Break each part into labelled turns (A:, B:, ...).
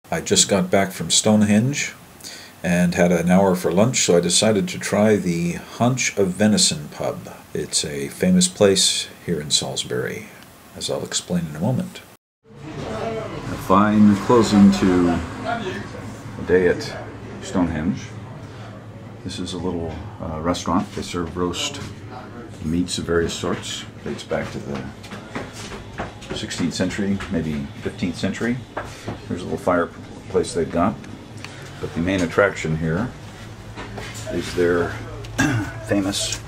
A: I just got back from Stonehenge and had an hour for lunch, so I decided to try the Haunch of Venison pub. It's a famous place here in Salisbury, as I'll explain in a moment. A fine closing to a day at Stonehenge. This is a little restaurant. They serve roast meats of various sorts. It dates back to the 16th century, maybe 15th century. There's a little fireplace they've got. But the main attraction here is their famous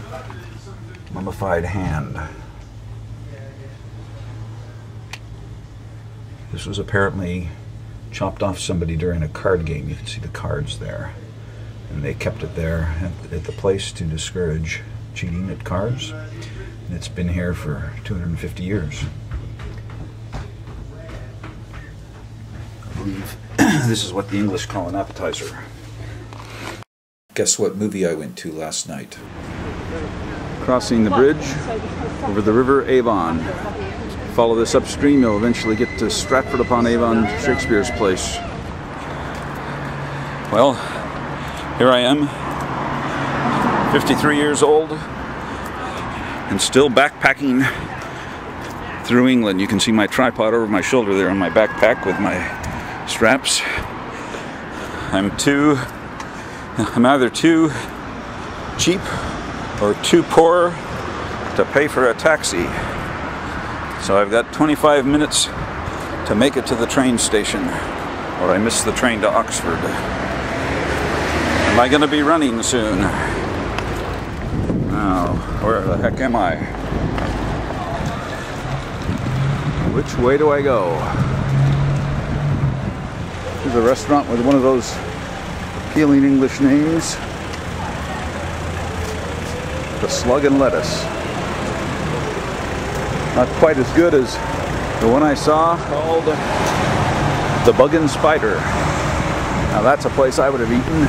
A: mummified hand. This was apparently chopped off somebody during a card game. You can see the cards there. And they kept it there at the place to discourage cheating at cards. And it's been here for 250 years. I believe this is what the English call an appetizer. Guess what movie I went to last night? Crossing the bridge over the River Avon. Follow this upstream, you'll eventually get to Stratford-upon-Avon, Shakespeare's place. Well, here I am, 53 years old, and still backpacking through England. You can see my tripod over my shoulder there on my backpack with my straps. I'm either too cheap or too poor to pay for a taxi. So I've got 25 minutes to make it to the train station, or I miss the train to Oxford. Am I going to be running soon? Now, where the heck am I? Which way do I go? There's a restaurant with one of those appealing English names. The Slug and Lettuce. Not quite as good as the one I saw called the Bug and Spider. Now that's a place I would have eaten.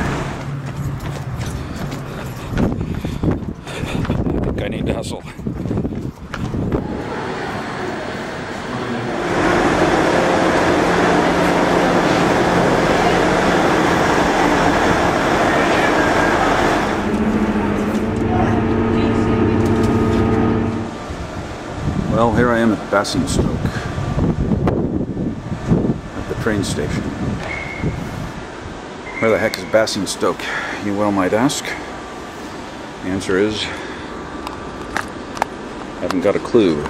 A: I think I need to hustle. Well, here I am at Basingstoke, at the train station. Where the heck is Basingstoke, you well might ask? The answer is, I haven't got a clue.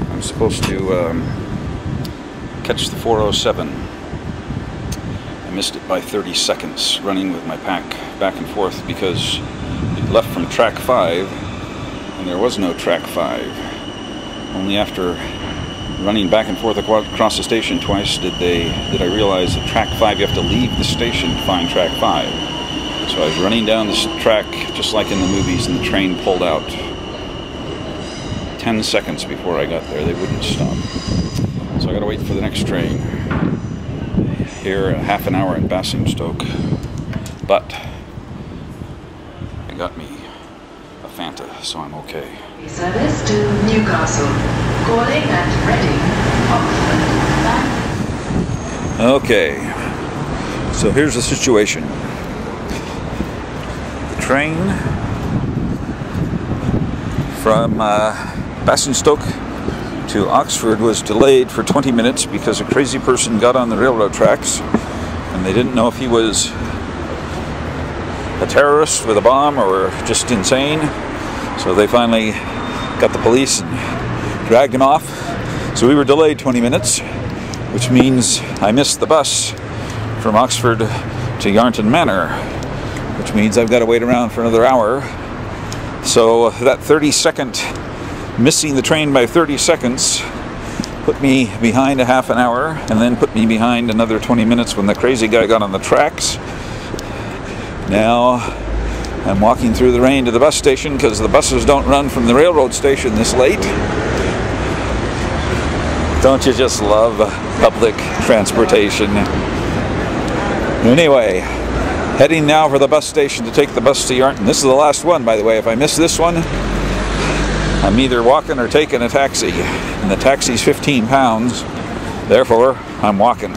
A: I'm supposed to catch the 407. I missed it by 30 seconds running with my pack back and forth because it left from track 5. And there was no track 5. Only after running back and forth across the station twice did I realize that track 5, you have to leave the station to find track 5. So I was running down this track just like in the movies, and the train pulled out. 10 seconds before I got there, they wouldn't stop. So I gotta wait for the next train. Here, a half an hour in Basingstoke. But it got me Fanta, so I'm okay.
B: Service to Newcastle. Calling at Reading, Oxford.
A: Okay, so here's the situation. The train from Basingstoke to Oxford was delayed for 20 minutes because a crazy person got on the railroad tracks and they didn't know if he was a terrorist with a bomb or just insane. So they finally got the police and dragged him off. So we were delayed 20 minutes, which means I missed the bus from Oxford to Yarnton Manor, which means I've got to wait around for another hour. So that 30-second, missing the train by 30 seconds, put me behind a half an hour, and then put me behind another 20 minutes when the crazy guy got on the tracks. Now I'm walking through the rain to the bus station because the buses don't run from the railroad station this late. Don't you just love public transportation? Anyway, heading now for the bus station to take the bus to Yarnton. This is the last one, by the way. If I miss this one, I'm either walking or taking a taxi. And the taxi's £15. Therefore, I'm walking.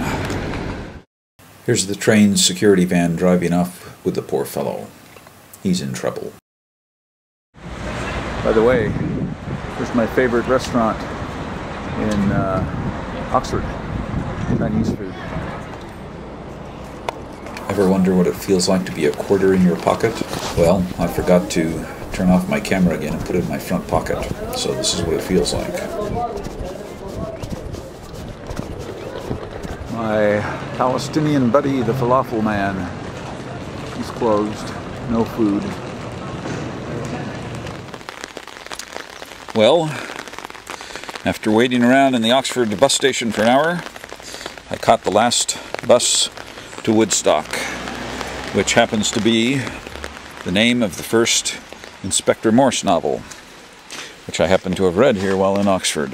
A: Here's the train's security van driving off with the poor fellow. He's in trouble. By the way, here's my favorite restaurant in Oxford. Chinese food. Ever wonder what it feels like to be a quarter in your pocket? Well, I forgot to turn off my camera again and put it in my front pocket. So this is what it feels like. My Palestinian buddy, the falafel man, he's closed. No food. Well, after waiting around in the Oxford bus station for an hour, I caught the last bus to Woodstock, which happens to be the name of the first Inspector Morse novel, which I happen to have read here while in Oxford.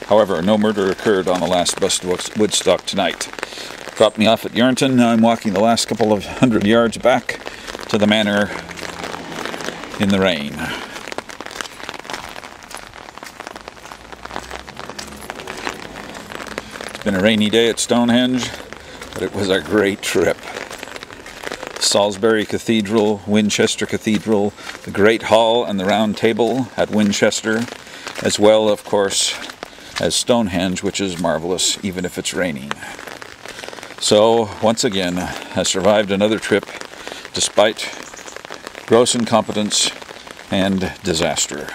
A: However, no murder occurred on the last bus to Woodstock tonight. Dropped me off at Yarnton. Now I'm walking the last couple of 100 yards back to the manor in the rain. It's been a rainy day at Stonehenge, but it was a great trip. Salisbury Cathedral, Winchester Cathedral, the Great Hall and the Round Table at Winchester, as well, of course, as Stonehenge, which is marvelous, even if it's raining. So, once again, I survived another trip, despite gross incompetence and disaster.